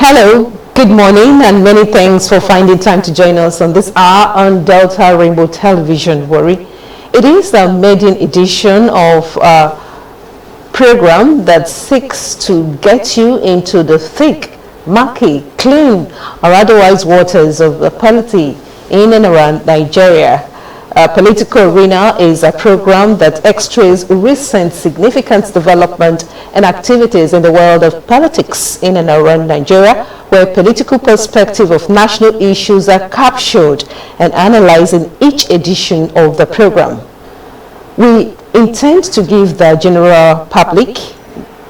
Hello, good morning, and many thanks for finding time to join us on this hour on Delta Rainbow Television, Warri. It is the maiden edition of a program that seeks to get you into the thick, murky, clean, or otherwise waters of the polity in and around Nigeria. Political Arena is a program that x-rays recent significant development and activities in the world of politics in and around Nigeria, where political perspective of national issues are captured and analyzed in each edition of the program. We intend to give the general public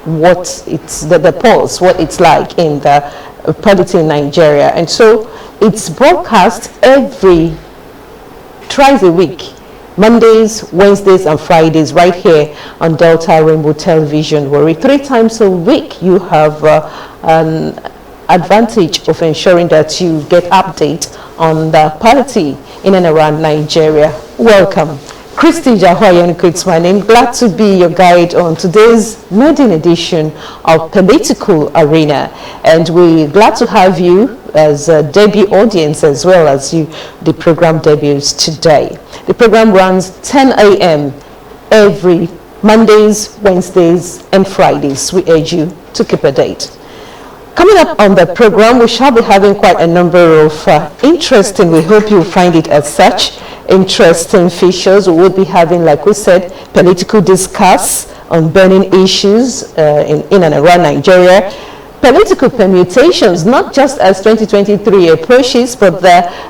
what it's the pulse, what it's like in the polity in Nigeria, and so it's broadcast twice a week, Mondays, Wednesdays, and Fridays, right here on Delta Rainbow Television, where 3 times a week you have an advantage of ensuring that you get update on the polity in and around Nigeria. Welcome. Christy Jahoyen, it's my name. Glad to be your guide on today's maiden edition of Political Arena, and we're glad to have you as a debut audience as well as the program debuts today. The program runs 10 a.m. every Mondays, Wednesdays, and Fridays. We urge you to keep a date. Coming up on the program, we shall be having quite a number of interesting, we hope you'll find it as such, interesting features. We will be having, like we said, political discuss on burning issues in and around Nigeria, political permutations, not just as 2023 approaches, but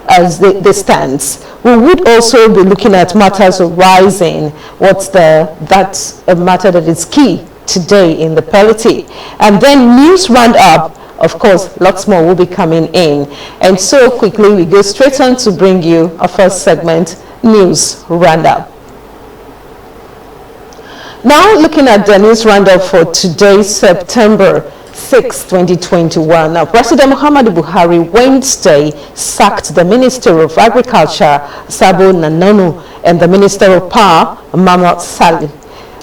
as the stands. We would also be looking at matters arising. That's a matter that is key today in the polity. And then news roundup, of course, lots more will be coming in. And so quickly we go straight on to bring you our first segment, news roundup. Now looking at the news roundup for today, September 6, 2021. Now, President Muhammadu Buhari Wednesday sacked the Minister of Agriculture, Sabo Nanonu, and the Minister of Power, Mama Saleh.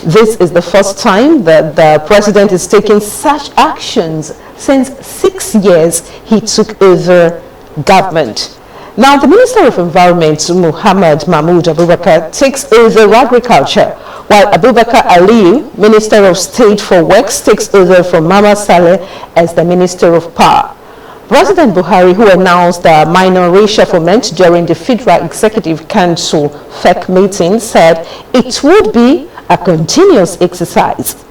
This is the first time that the president is taking such actions since 6 years he took over government. Now, the Minister of Environment, Muhammad Mahmoud Abubakar, takes over agriculture, while Abubakar Aliyu, Minister of State for Works, takes over from Mama Saleh as the Minister of Power. President Buhari, who announced the minor reshufflement during the Federal Executive Council FEC meeting, said it would be a continuous exercise.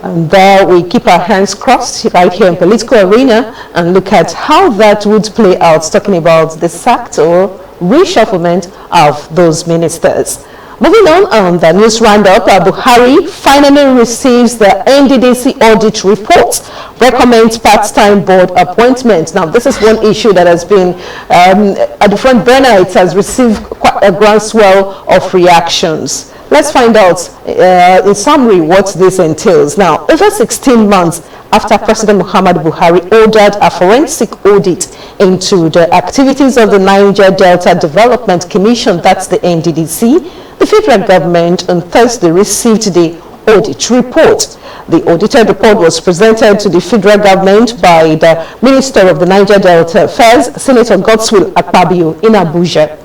And there we keep our hands crossed right here in Political Arena and look at how that would play out, talking about the sacked or reshufflement of those ministers. Moving on the news roundup, Buhari finally receives the NDDC audit report, recommends part-time board appointment. Now, this is one issue that has been at the front burner. It has received quite a groundswell of reactions. Let's find out in summary what this entails. Now, over 16 months after President Muhammadu Buhari ordered a forensic audit into the activities of the Niger Delta Development Commission, that's the NDDC, the federal government on Thursday received the audit report. The audited report was presented to the federal government by the Minister of the Niger Delta Affairs, Senator Godswill Akpabio, in Abuja.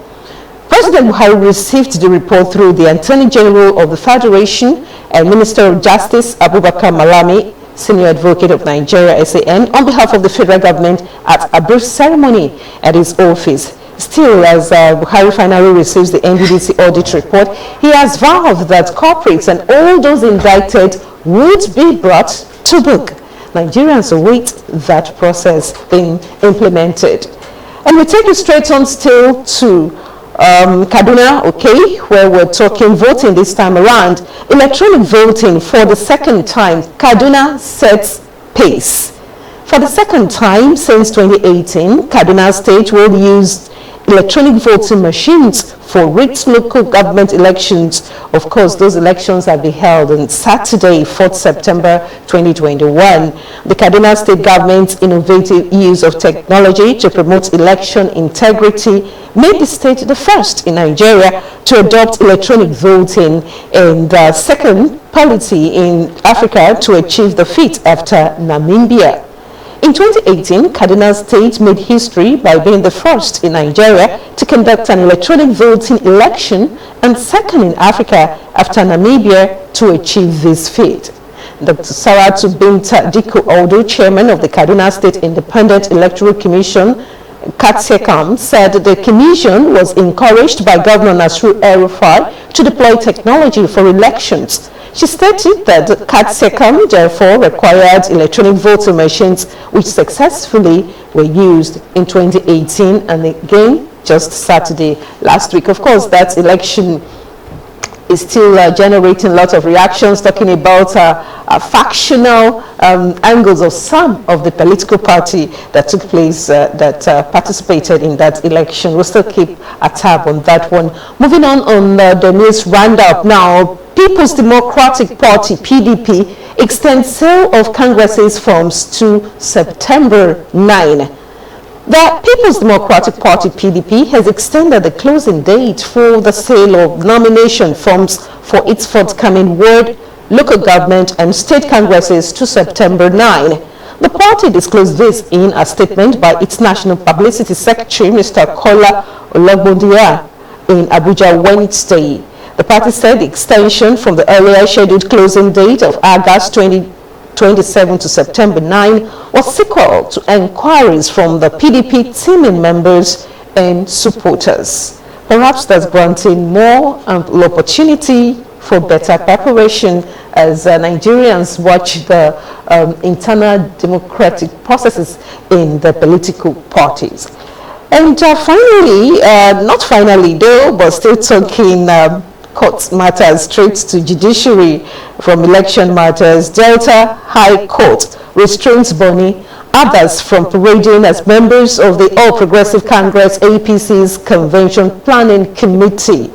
President Buhari received the report through the Attorney General of the Federation and Minister of Justice, Abubakar Malami, Senior Advocate of Nigeria, SAN, on behalf of the federal government at a brief ceremony at his office. Still, as Buhari finally receives the NDDC audit report, he has vowed that corporates and all those indicted would be brought to book. Nigerians await that process being implemented. And we take you straight on still to Kaduna, okay, where we're talking voting this time around. Electronic voting for the second time. Kaduna sets pace. For the second time since 2018, Kaduna State will use electronic voting machines for its local government elections. Of course, those elections will be held on Saturday, 4th September 2021. The Kaduna State government's innovative use of technology to promote election integrity made the state the first in Nigeria to adopt electronic voting and the second polity in Africa to achieve the feat after Namibia. In 2018, Kaduna State made history by being the first in Nigeria to conduct an electronic voting election and second in Africa after Namibia to achieve this feat. Dr. Saratu Binta Diko Odo, chairman of the Kaduna State Independent Electoral Commission, KATSECAM, said the commission was encouraged by Governor Nasru El-Rufai to deploy technology for elections. She stated that KATSECAM therefore required electronic voting machines which successfully were used in 2018 and again just Saturday last week. Of course, that election is still generating a lot of reactions, talking about factional angles of some of the political party that took place, that participated in that election. We'll still keep a tab on that one. Moving on the news roundup now, People's Democratic Party, PDP, extends sale of Congress's forms to September 9. The People's Democratic Party, PDP, has extended the closing date for the sale of nomination forms for its forthcoming ward, local government and state congresses to September 9. The party disclosed this in a statement by its National Publicity Secretary, Mr. Kola Ologbondia, in Abuja Wednesday. The party said the extension from the earlier scheduled closing date of August 2027 to September 9 was sequel to enquiries from the PDP teaming members and supporters. Perhaps that's granting more opportunity for better preparation as Nigerians watch the internal democratic processes in the political parties. And finally, not finally though, but still talking court matters straight to judiciary from election matters, Delta High Court restrains Bonny, others from parading as members of the All Progressive Congress APC's Convention Planning Committee.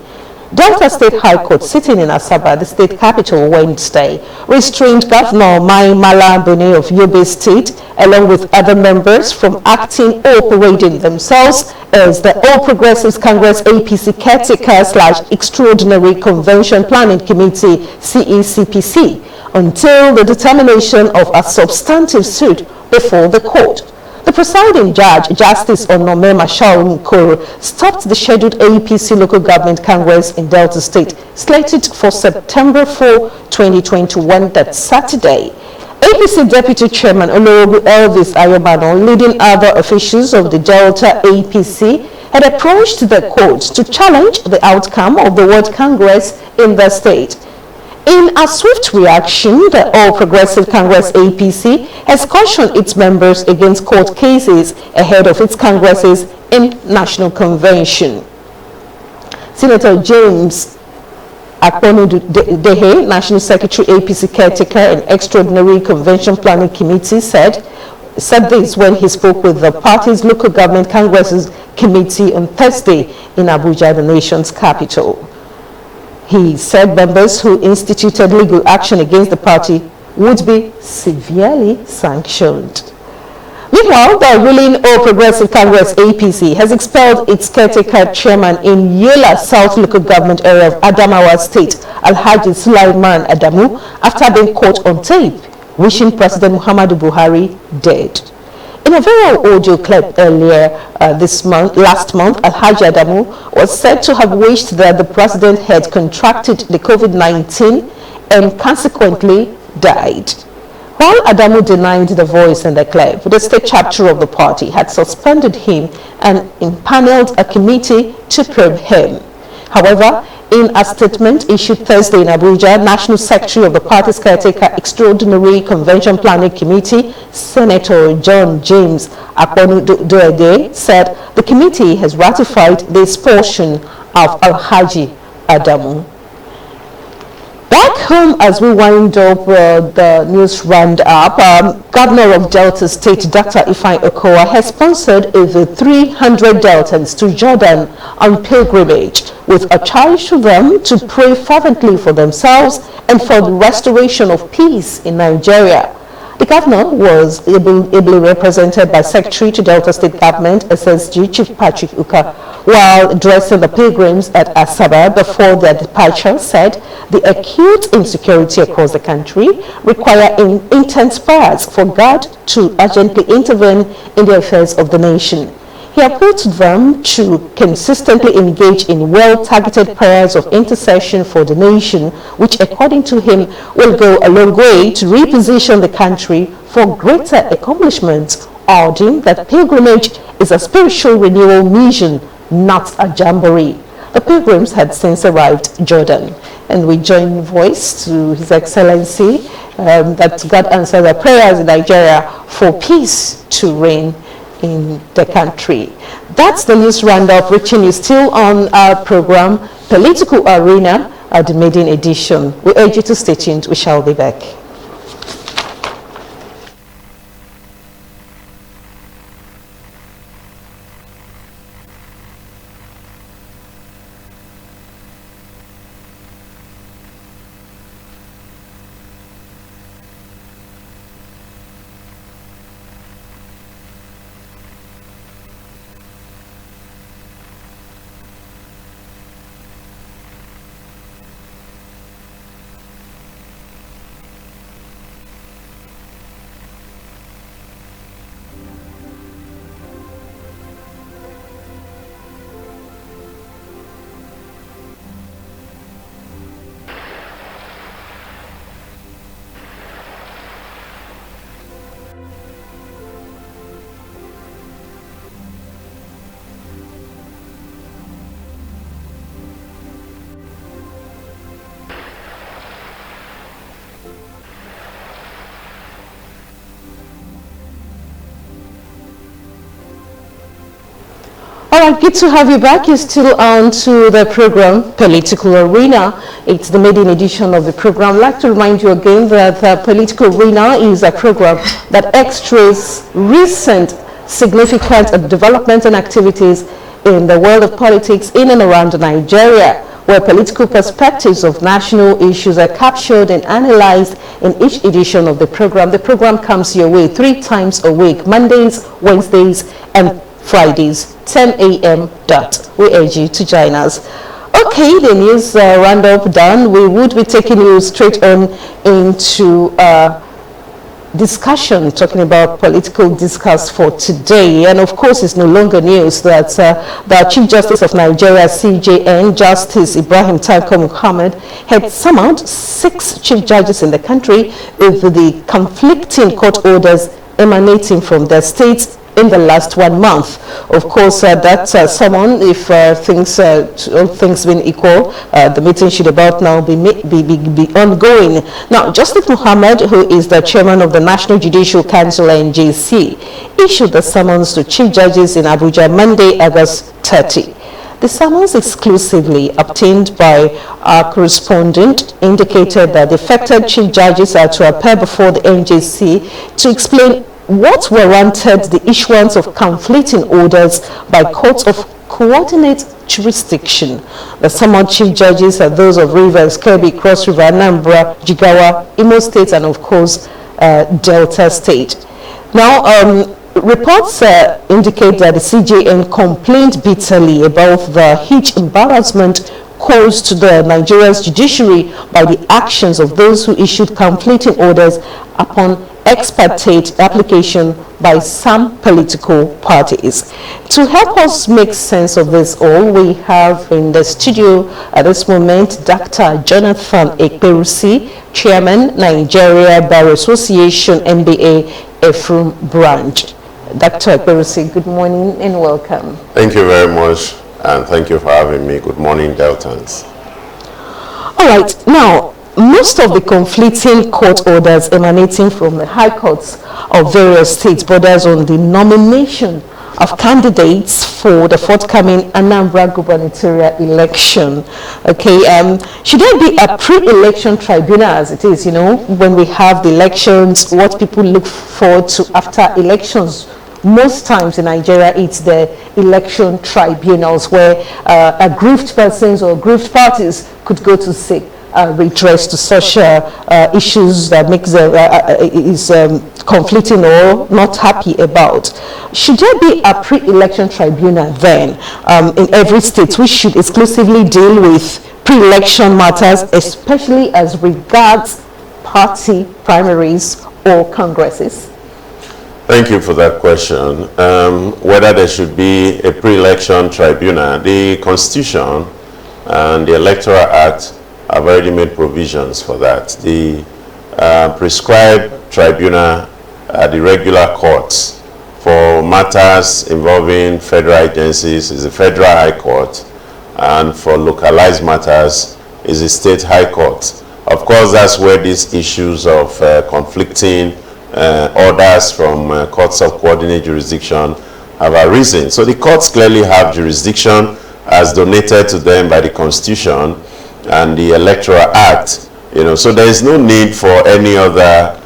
Delta State High Court, sitting in Asaba, the state capital, Wednesday, restrained Governor Mai Mala Bonny of Yobe State, along with other members, from acting or parading themselves as the All Progressives Congress APC caretaker/Extraordinary Convention Planning Committee CECPC until the determination of a substantive suit before the court. The presiding judge, Justice Onome Masharu Nkoro, stopped the scheduled APC Local Government Congress in Delta State, slated for September 4, 2021, that Saturday. APC Deputy Chairman Olorogu Elvis Ayobano, leading other officials of the Delta APC, had approached the court to challenge the outcome of the World Congress in the state. In a swift reaction, the All Progressive Congress APC has cautioned its members against court cases ahead of its congresses in National Convention. Senator James Akponu-Dehe, National Secretary APC Caretaker and Extraordinary Convention Planning Committee, said this when he spoke with the party's Local Government Congresses Committee on Thursday in Abuja, the nation's capital. He said members who instituted legal action against the party would be severely sanctioned. Meanwhile, the ruling All Progressive Congress APC has expelled its caretaker chairman in Yola South Local Government area of Adamawa State, Alhaji Sulaiman Adamu, after being caught on tape wishing President Muhammadu Buhari dead. In a viral audio clip earlier last month, Alhaji Adamu was said to have wished that the president had contracted the COVID-19 and consequently died. While Adamu denied the voice in the clip, the state chapter of the party had suspended him and impaneled a committee to probe him. However, in a statement issued Thursday in Abuja, National Secretary of the party's caretaker Extraordinary Convention Planning Committee, Senator John James Akponu-Dehe, said the committee has ratified the expulsion of Alhaji Adamu. Back home, as we wind up the news roundup, Governor of Delta State, Dr. Ifeanyi Okowa, has sponsored over 300 Deltans to Jordan on pilgrimage, with a charge to them to pray fervently for themselves and for the restoration of peace in Nigeria. The governor was ably represented by Secretary to Delta State Government, SSG Chief Patrick Uka, while addressing the pilgrims at Asaba before their departure, said the acute insecurity across the country require intense prayers for God to urgently intervene in the affairs of the nation. He appealed to them to consistently engage in well-targeted prayers of intercession for the nation, which according to him will go a long way to reposition the country for greater accomplishments, urging that pilgrimage is a spiritual renewal mission, not a jamboree. The pilgrims had since arrived in Jordan, and we join voice to His Excellency that God answer the prayers in Nigeria for peace to reign in the country. That's the news roundup, reaching you still on our program Political Arena at the maiden edition. We urge you to stay tuned. We shall be back. All right, good to have you back. You're still on to the program Political Arena. It's the maiden edition of the program. I'd like to remind you again that Political Arena is a program that x-rays recent significant developments and activities in the world of politics in and around Nigeria, where political perspectives of national issues are captured and analyzed in each edition of the program. The program comes your way 3 times a week, Mondays, Wednesdays, and Fridays, 10 a.m. We urge you to join us. Okay, the news roundup done. We would be taking you straight on into discussion, talking about political discourse for today. And of course, it's no longer news that the Chief Justice of Nigeria, CJN, Justice Ibrahim Tanko Muhammad, had summoned 6 chief judges in the country with the conflicting court orders emanating from their states in the last 1 month. Of course, that summon, if all things being equal, the meeting should about now be ongoing. Now, Justice Muhammad, who is the chairman of the National Judicial Council, NJC, issued the summons to chief judges in Abuja Monday, August 30. The summons, exclusively obtained by our correspondent, indicated that the affected chief judges are to appear before the NJC to explain what warranted the issuance of conflicting orders by courts of coordinate jurisdiction. The summoned chief judges are those of Rivers, Kebbi, Cross River, Anambra, Jigawa, Imo State, and of course Delta State. Now, reports indicate that the CJN complained bitterly about the huge embarrassment caused to the Nigeria's judiciary by the actions of those who issued conflicting orders upon ex parte application by some political parties. To help us make sense of this all, we have in the studio at this moment Dr. Jonathan Ekperusi, Chairman, Nigeria Bar Association, MBA, Ephraim Branch. Dr. Ekperusi, good morning and welcome. Thank you very much, and thank you for having me. Good morning, Deltans. All right, now, most of the conflicting court orders emanating from the high courts of various states borders on the nomination of candidates for the forthcoming Anambra gubernatorial election. Okay, should there be a pre-election tribunal, as it is, when we have the elections, what people look forward to after elections? Most times in Nigeria, it's the election tribunals where aggrieved persons or aggrieved parties could go to seek redress to such issues that makes is conflicting or not happy about. Should there be a pre-election tribunal then in every state which should exclusively deal with pre-election matters, especially as regards party primaries or congresses? Thank you for that question. Whether there should be a pre-election tribunal, the Constitution and the Electoral Act have already made provisions for that. The prescribed tribunal are the regular courts. For matters involving federal agencies is the Federal High Court, and for localized matters is the State High Court. Of course, that's where these issues of conflicting orders from courts of coordinate jurisdiction have arisen. So the courts clearly have jurisdiction as donated to them by the Constitution and the Electoral Act. So there is no need for any other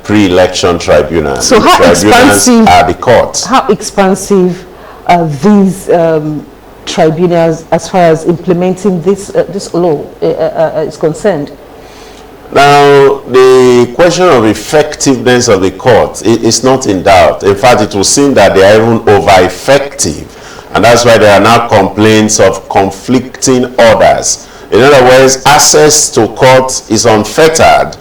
pre-election tribunal. So how expansive are the courts? How expansive are these tribunals as far as implementing this law is concerned? Now, the question of effectiveness of the court is not in doubt. In fact, it will seem that they are even over-effective. And that's why there are now complaints of conflicting orders. In other words, access to court is unfettered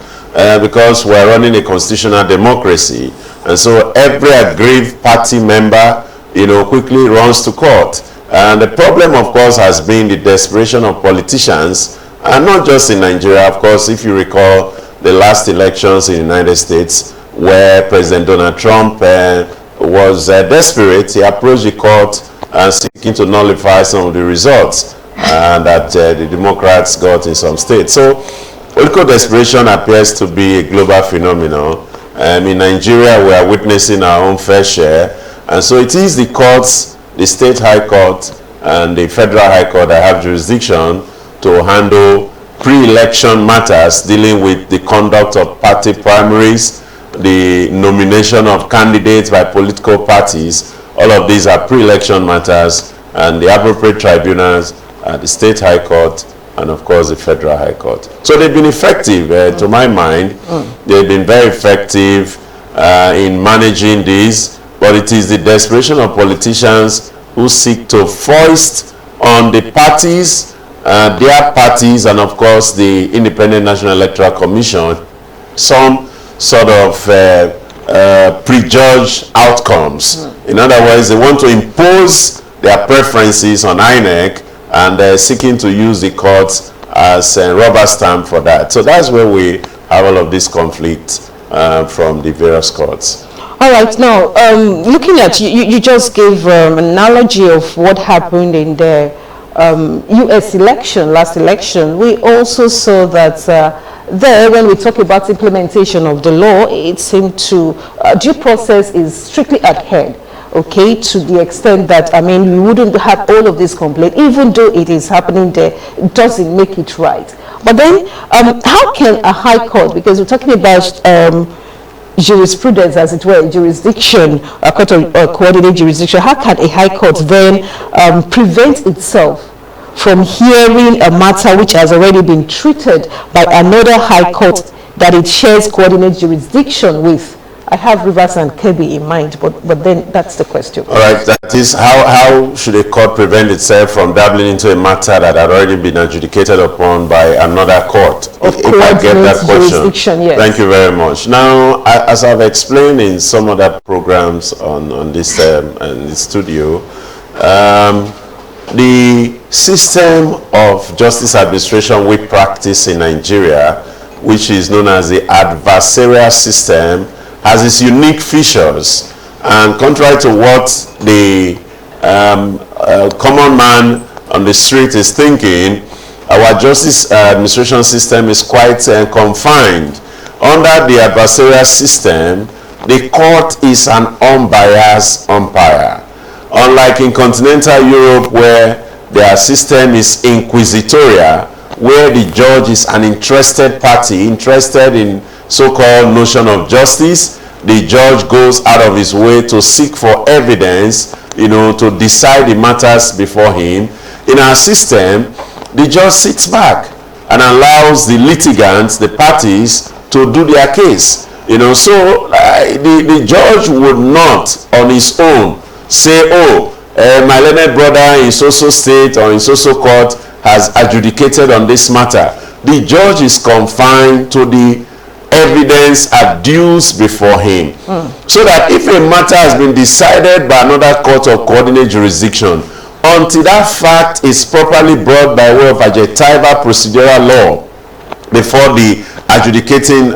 because we're running a constitutional democracy. And so every aggrieved party member, quickly runs to court. And the problem, of course, has been the desperation of politicians, and not just in Nigeria. Of course, if you recall the last elections in the United States, where President Donald Trump was desperate, he approached the court seeking to nullify some of the results that the Democrats got in some states. So political desperation appears to be a global phenomenon. In Nigeria, we are witnessing our own fair share. And so it is the courts, the State High Court and the Federal High Court that have jurisdiction to handle pre-election matters dealing with the conduct of party primaries, the nomination of candidates by political parties. All of these are pre-election matters, and the appropriate tribunals are the State High Court and, of course, the Federal High Court. So they've been effective, to my mind. They've been very effective in managing these, but it is the desperation of politicians who seek to foist on the parties, their parties, and of course the Independent National Electoral Commission, some sort of prejudged outcomes. In other words, they want to impose their preferences on INEC, and they're seeking to use the courts as a rubber stamp for that. So that's where we have all of this conflict from the various courts. All right, now looking at you just gave an analogy of what happened in the U.S. election, last election. We also saw that there, when we talk about implementation of the law, it seemed to due process is strictly adhered, okay, to the extent that, we wouldn't have all of this complaint, even though it is happening there, it doesn't make it right. But then, how can a high court, because we're talking about jurisprudence, as it were, jurisdiction, a court of coordinate jurisdiction, how can a high court then prevent itself from hearing a matter which has already been treated by another high court that it shares coordinate jurisdiction with? I have Rivers and Kebbi in mind, but then that's the question. All right, that is how should a court prevent itself from dabbling into a matter that had already been adjudicated upon by another court? Of if I get that question. Yes. Thank you very much. Now, as I've explained in some other programs on this in the studio, the system of justice administration we practice in Nigeria, which is known as the adversarial system, has its unique features, and contrary to what the common man on the street is thinking, our justice administration system is quite confined. Under the adversarial system, the court is an unbiased umpire. Unlike in continental Europe, where their system is inquisitorial, where the judge is an interested party, interested in so-called notion of justice, the judge goes out of his way to seek for evidence, to decide the matters before him. In our system, the judge sits back and allows the litigants, the parties, to do their case. You know, so the judge would not on his own say, oh, my learned brother in so-so state or in so-so court has adjudicated on this matter. The judge is confined to the evidence adduced before him. So that if a matter has been decided by another court of coordinate jurisdiction, until that fact is properly brought by way of adjectival procedural law before the adjudicating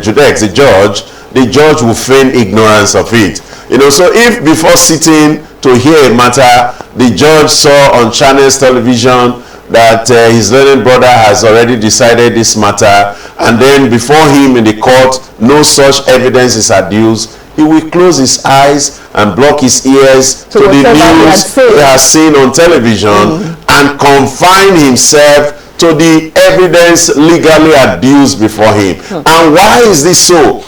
judex, the judge will feign ignorance of it. You know, so if before sitting to hear a matter, the judge saw on Channels television that his learned brother has already decided this matter, and then before him in the court no such evidence is adduced, he will close his eyes and block his ears to the news he has seen on television and confine himself to the evidence legally adduced before him. And why is this so?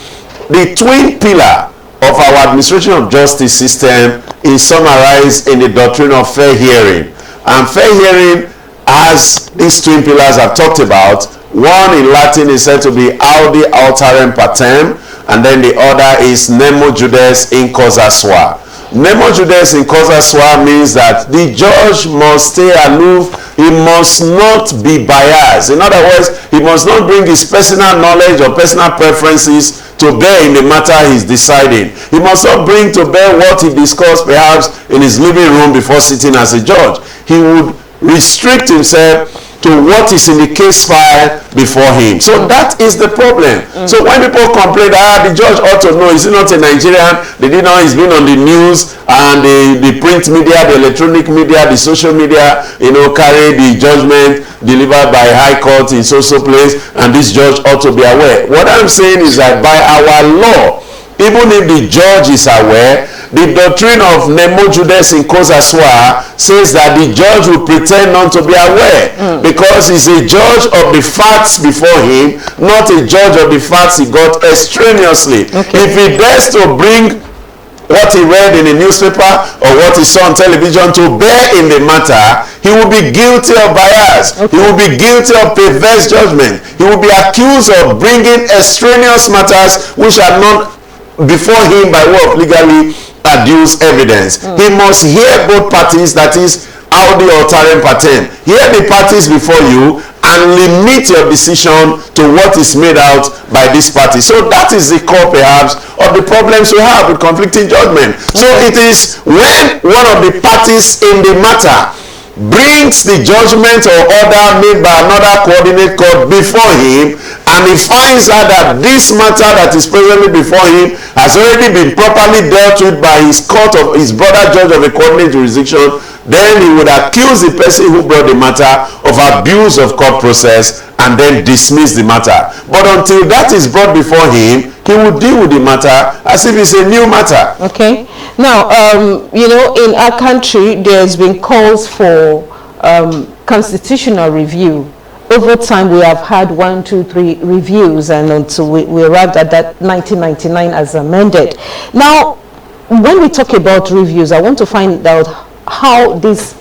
The twin pillar of our administration of justice system is summarized in the doctrine of fair hearing. And fair hearing, as these twin pillars I've talked about, one in Latin is said to be audi alteram partem, and then the other is nemo judes in causa sua. Nemo judes in causa sua means that the judge must stay aloof. He must not be biased. In other words, he must not bring his personal knowledge or personal preferences to bear in the matter he's deciding. He must not bring to bear what he discussed perhaps in his living room before sitting as a judge. He would restrict himself to what is in the case file before him. So that is the problem. So when people complain, the judge ought to know, is he not a Nigerian? They didn't know he's been on the news, and the print media, the electronic media, the social media, you know, carry the judgment delivered by high court in so-so place, and this judge ought to be aware. What I'm saying is that by our law, even if the judge is aware, the doctrine of nemo judes in causa sua says that the judge will pretend not to be aware because he's a judge of the facts before him, not a judge of the facts he got extraneously. If he dares to bring what he read in the newspaper or what he saw on television to bear in the matter, he will be guilty of bias. He will be guilty of perverse judgment. He will be accused of bringing extraneous matters which are not before him by way of legally adduced evidence. He must hear both parties, that is audi alteram partem. Hear the parties before you and limit your decision to what is made out by this party. So that is the core perhaps of the problems we have with conflicting judgment. So it is when one of the parties in the matter brings the judgment or order made by another coordinate court before him, and he finds out that this matter that is presently before him has already been properly dealt with by his court of his brother judge of a coordinate jurisdiction, then he would accuse the person who brought the matter of abuse of court process and then dismiss the matter. But until that is brought before him, he will deal with the matter as if it's a new matter. Okay. Now, you know, in our country, there's been calls for constitutional review. Over time, we have had 1, 2, 3 reviews, and until we arrived at that 1999 as amended. Now, when we talk about reviews, I want to find out how this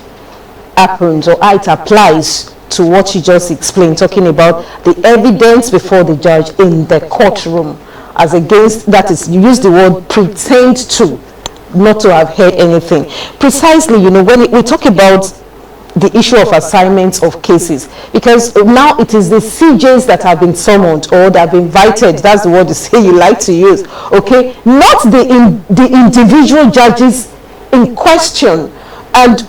happens or how it applies to what you just explained, talking about the evidence before the judge in the courtroom, as against, that is, you use the word pretend to, not to have heard anything. Precisely, you know, when we talk about the issue of assignments of cases, because now it is the CJs that have been summoned or that have been invited, that's the word you like to use, okay, not the individual judges in question. And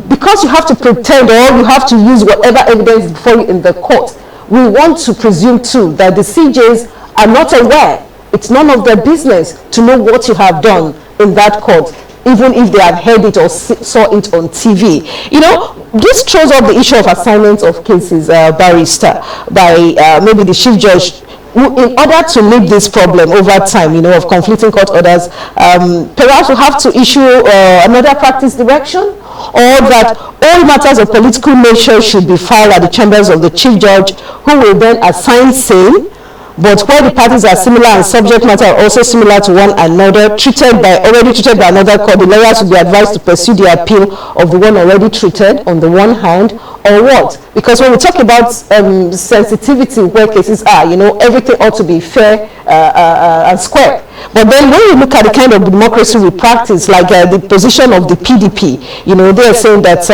because you have to pretend or you have to use whatever evidence before you in the court, we want to presume too that the CJs are not aware. It's none of their business to know what you have done in that court, even if they have heard it or saw it on TV. You know, this throws up the issue of assignments of cases, barrister, by maybe the chief judge, in order to meet this problem over time, you know, of conflicting court orders. Perhaps we have to issue another practice direction, or that all matters of political nature should be filed at the chambers of the chief judge, who will then assign same but where the parties are similar and subject matter are also similar to one another, already treated by another court, the lawyers will be advised to pursue the appeal of the one already treated on the one hand, or what? Because when we talk about sensitivity where cases are, everything ought to be fair and square. But then when you look at the kind of democracy we practice, like the position of the PDP, they are saying that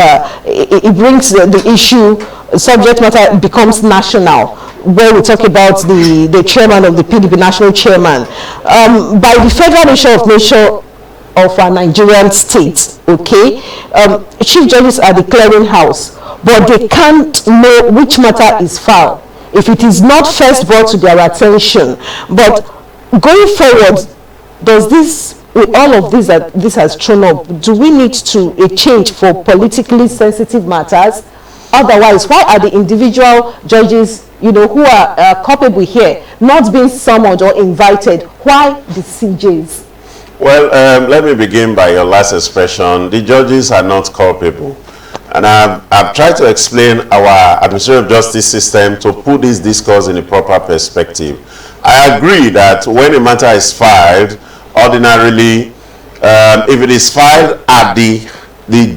it brings the issue, subject matter becomes national, where we talk about the chairman of the PDP, national chairman, by the federal nature of a Nigerian state, okay, chief judges are the clearinghouse, but they can't know which matter is filed if it is not first brought to their attention. But going forward, does this, with all of this that this has thrown up, do we need a change for politically sensitive matters? Otherwise, why are the individual judges, who are culpable here, not being summoned or invited? Why the CJs? Well, let me begin by your last expression. The judges are not culpable. And I've tried to explain our administrative justice system to put this discourse in a proper perspective. I agree that when a matter is filed, ordinarily, if it is filed at the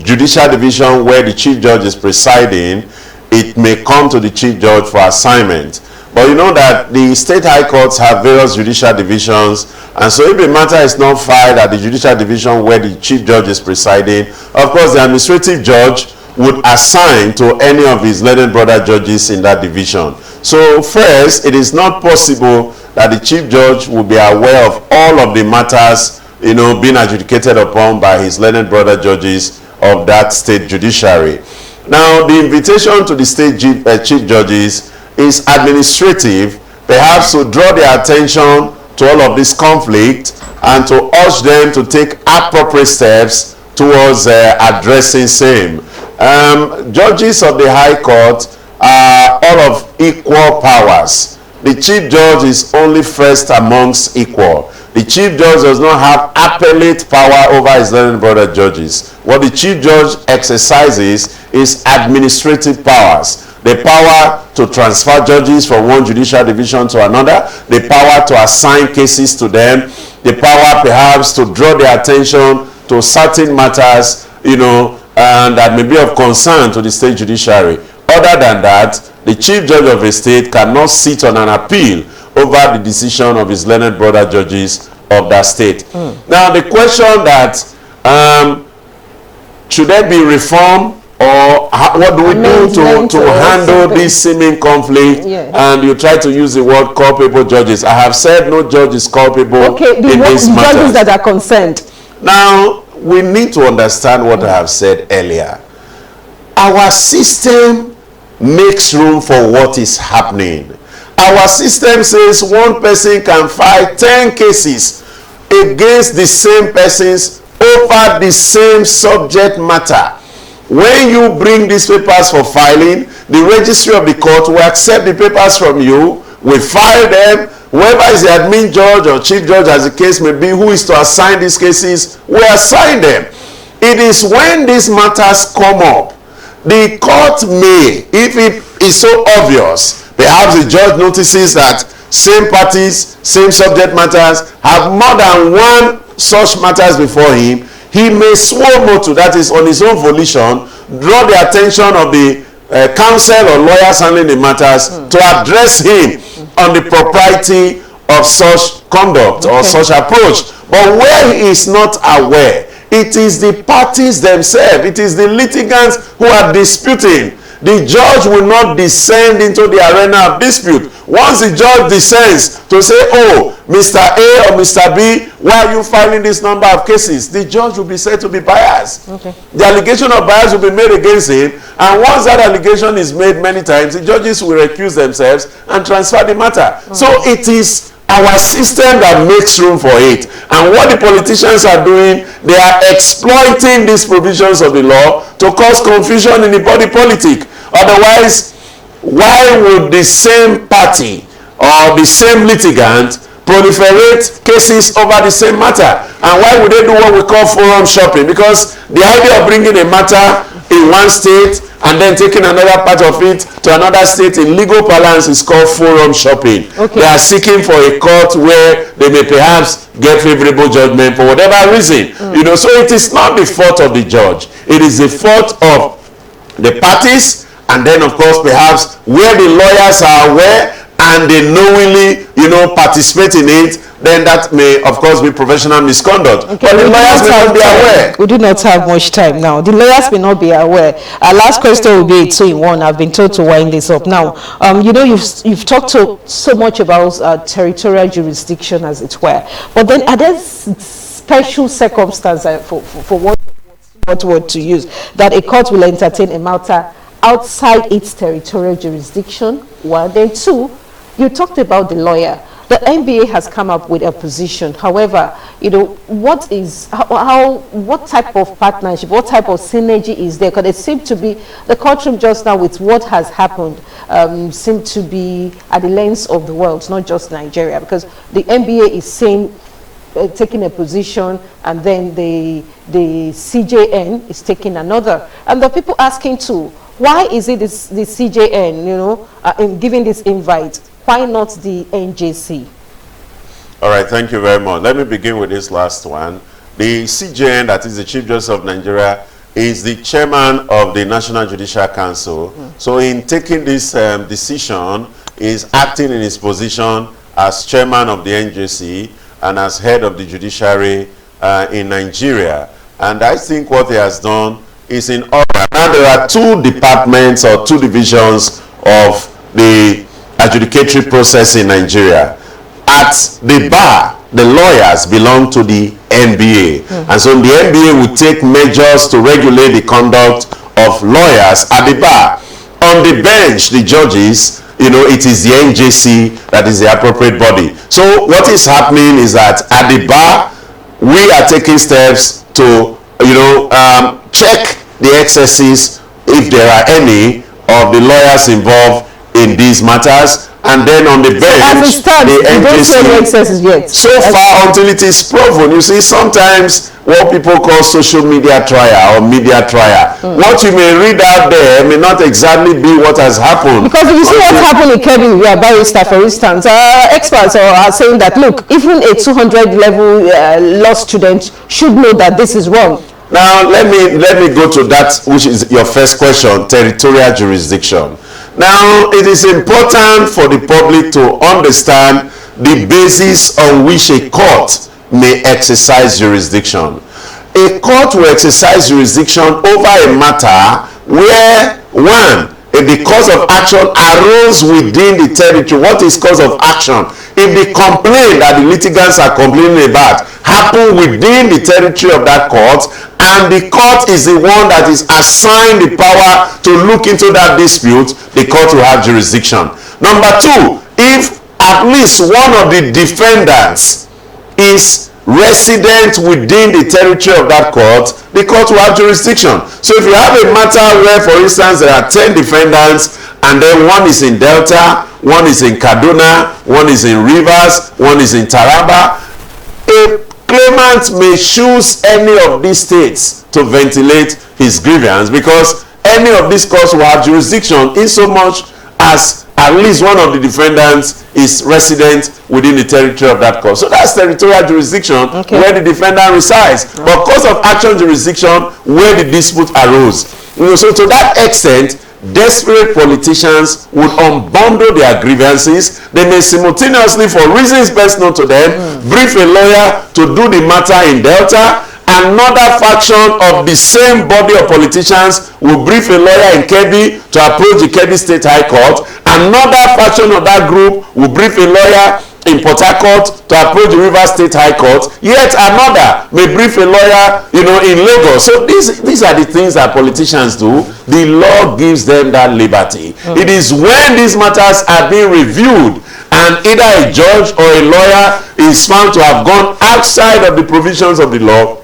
judicial division where the chief judge is presiding, it may come to the chief judge for assignment. But you know that the state high courts have various judicial divisions, and so if a matter is not filed at the judicial division where the chief judge is presiding, of course the administrative judge would assign to any of his learned brother judges in that division. So first, it is not possible that the chief judge will be aware of all of the matters being adjudicated upon by his learned brother judges of that state judiciary. Now, the invitation to the state chief judges is administrative, perhaps to draw their attention to all of this conflict and to urge them to take appropriate steps towards addressing same. Judges of the High Court are all of equal powers. The chief judge is only first amongst equal. The chief judge does not have appellate power over his learned brother judges. What the chief judge exercises is administrative powers. The power to transfer judges from one judicial division to another, the power to assign cases to them, the power perhaps to draw their attention to certain matters, and that may be of concern to the state judiciary. Other than that, the chief judge of a state cannot sit on an appeal over the decision of his learned brother judges of that state. Now, the question that should there be reform, or what do we do to handle this seeming conflict? Yes. And you try to use the word culpable judges. I have said no judge is culpable in this matter. Judges that are concerned. Now, we need to understand what I have said earlier. Our system makes room for what is happening. Our system says one person can file 10 cases against the same persons over the same subject matter. When you bring these papers for filing, the registry of the court will accept the papers from you, will file them. Whoever is the admin judge or chief judge, as the case may be, who is to assign these cases, will assign them. It is when these matters come up, the court may, if it is so obvious, perhaps the judge notices that same parties, same subject matters have more than one such matters before him, he may suo motu, that is on his own volition, draw the attention of the counsel or lawyers handling the matters to address him on the propriety of such conduct or such approach. But where he is not aware, it is the parties themselves, it is the litigants who are disputing. The judge will not descend into the arena of dispute. Once the judge descends to say, oh, Mr. A or Mr. B, why are you filing this number of cases? The judge will be said to be biased. Okay. The allegation of bias will be made against him, and once that allegation is made many times, the judges will recuse themselves and transfer the matter. Okay. So it is our system that makes room for it. And what the politicians are doing, they are exploiting these provisions of the law to cause confusion in the body politic. Otherwise, why would the same party or the same litigant proliferate cases over the same matter? And why would they do what we call forum shopping? Because the idea of bringing a matter in one state and then taking another part of it to another state. In legal parlance is called forum shopping. Okay. They are seeking for a court where they may perhaps get favorable judgment for whatever reason. You know, so it is not the fault of the judge. It is the fault of the parties, and then of course perhaps where the lawyers are aware and they knowingly, you know, participate in it, then that may of course be professional misconduct. Okay, but the lawyers may not be aware. We do not have much time now. The lawyers may not be aware. Our last question will be 2-in-1. I've been told to wind this up now. You know, you've talked so much about territorial jurisdiction, as it were, but then are there special circumstances for what word to use, that a court will entertain a matter outside its territorial jurisdiction? One. Then two, you talked about the lawyer. The NBA has come up with a position. However, you know, what type of partnership, what type of synergy is there? Because it seemed to be, the courtroom just now with what has happened seemed to be at the lens of the world, not just Nigeria, because the NBA is saying, taking a position, and then the CJN is taking another. And the people asking too, why is it the CJN, you know, in giving this invite? Why not the NJC? All right, thank you very much. Let me begin with this last one. The CJN, that is the Chief Justice of Nigeria, is the chairman of the National Judicial Council. So in taking this decision, is acting in his position as chairman of the NJC and as head of the judiciary in Nigeria. And I think what he has done is in order. Now there are two departments or two divisions of the adjudicatory process in Nigeria. At the bar, the lawyers belong to the NBA. And so the NBA will take measures to regulate the conduct of lawyers at the bar. On the bench, the judges, you know, it is the NJC that is the appropriate body. So what is happening is that at the bar, we are taking steps to, you know, check the excesses, if there are any, of the lawyers involved in these matters. And then on the bench, the NJC, so far until it is proven. You see, sometimes what people call social media trial or media trial, what you may read out there may not exactly be what has happened. Because if you see what happened in Kevin, we are barrister, for instance, experts are saying that, look, even a 200 level law student should know that this is wrong. Now, let me go to that, which is your first question, territorial jurisdiction. Now, it is important for the public to understand the basis on which a court may exercise jurisdiction. A court will exercise jurisdiction over a matter where, one, if the cause of action arose within the territory. What is cause of action? If the complaint that the litigants are complaining about happen within the territory of that court, and the court is the one that is assigned the power to look into that dispute, the court will have jurisdiction. Number two, if at least one of the defendants is resident within the territory of that court, the court will have jurisdiction. So if you have a matter where, for instance, there are 10 defendants, and then one is in Delta, one is in Kaduna, one is in Rivers, one is in Taraba, a claimant may choose any of these states to ventilate his grievance, because any of these courts will have jurisdiction in so much as at least one of the defendants is resident within the territory of that court. So that's territorial jurisdiction, where the defendant resides. But cause of action jurisdiction, where the dispute arose. You know, so to that extent, desperate politicians would unbundle their grievances. They may simultaneously, for reasons best known to them, brief a lawyer to do the matter in Delta. Another faction of the same body of politicians will brief a lawyer in Kebbi to approach the Kebbi State High Court. Another faction of that group will brief a lawyer in Port Harcourt to approach the Rivers State High Court. Yet another may brief a lawyer, you know, in Lagos. So these are the things that politicians do. The law gives them that liberty. It is when these matters are being reviewed and either a judge or a lawyer is found to have gone outside of the provisions of the law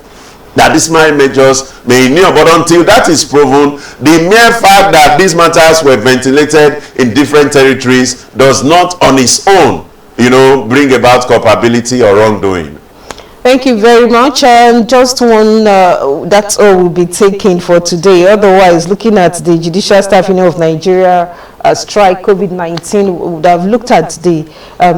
that these measures may ignore. But until that is proven, the mere fact that these matters were ventilated in different territories does not on its own, you know, bring about culpability or wrongdoing. Thank you very much. And just one, that's all we'll be taking for today. Otherwise, looking at the Judicial Staff Union of Nigeria strike COVID-19, we would have looked at the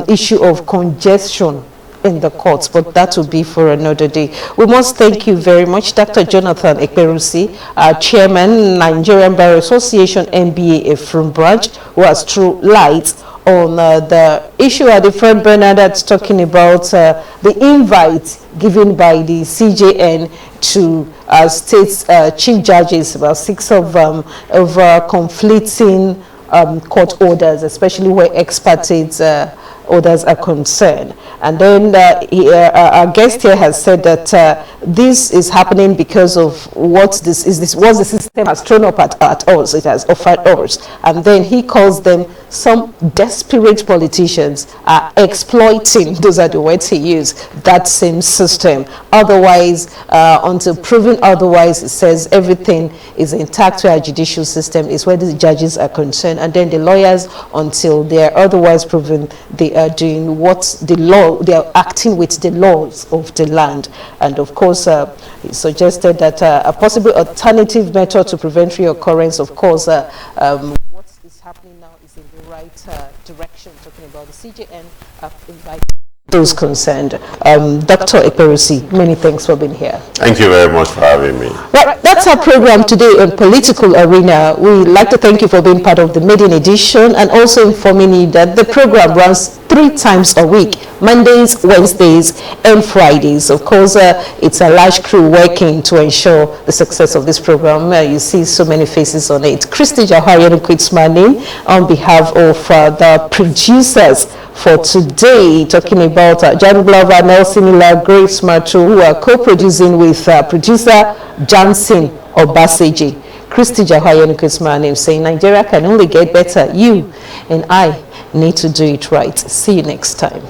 issue of congestion in the courts, but that will be for another day. We must thank you very much, Dr. Jonathan Ekperusi, Chairman, Nigerian Bar Association, NBA Efrun Branch, who has thrown light on the issue at the front burner that's talking about the invite given by the CJN to state chief judges, about 6 of conflicting court orders, especially where expatriate orders are concerned. And then our guest here has said that this is happening because of what the system has thrown up at us, it has offered us. And then he calls them some desperate politicians are exploiting, those are the words he used, that same system. Otherwise, until proven otherwise, it says everything is intact where our judicial system is, where the judges are concerned. And then the lawyers, until they are otherwise proven, they are doing what the law, they are acting with the laws of the land. And of course, he suggested that a possible alternative method to prevent reoccurrence, of course, what is happening now is in the right direction, talking about the CJN inviting those concerned. Dr. Ekperusi, many thanks for being here. Thank you very much for having me. Right, that's our program today on Political Arena. We'd like to thank you for being part of the maiden edition and also informing you that the program runs 3 times a week, Mondays, Wednesdays, and Fridays. Of course, it's a large crew working to ensure the success of this program. You see so many faces on it. Christy Jaharian quits my name on behalf of the producers for today, talking about Jan Glover, Nelson Miller, Grace Martu, who are co-producing with producer Johnson Obaseji. Christy Jaharian quits my name, saying Nigeria can only get better. You and I need to do it right. See you next time.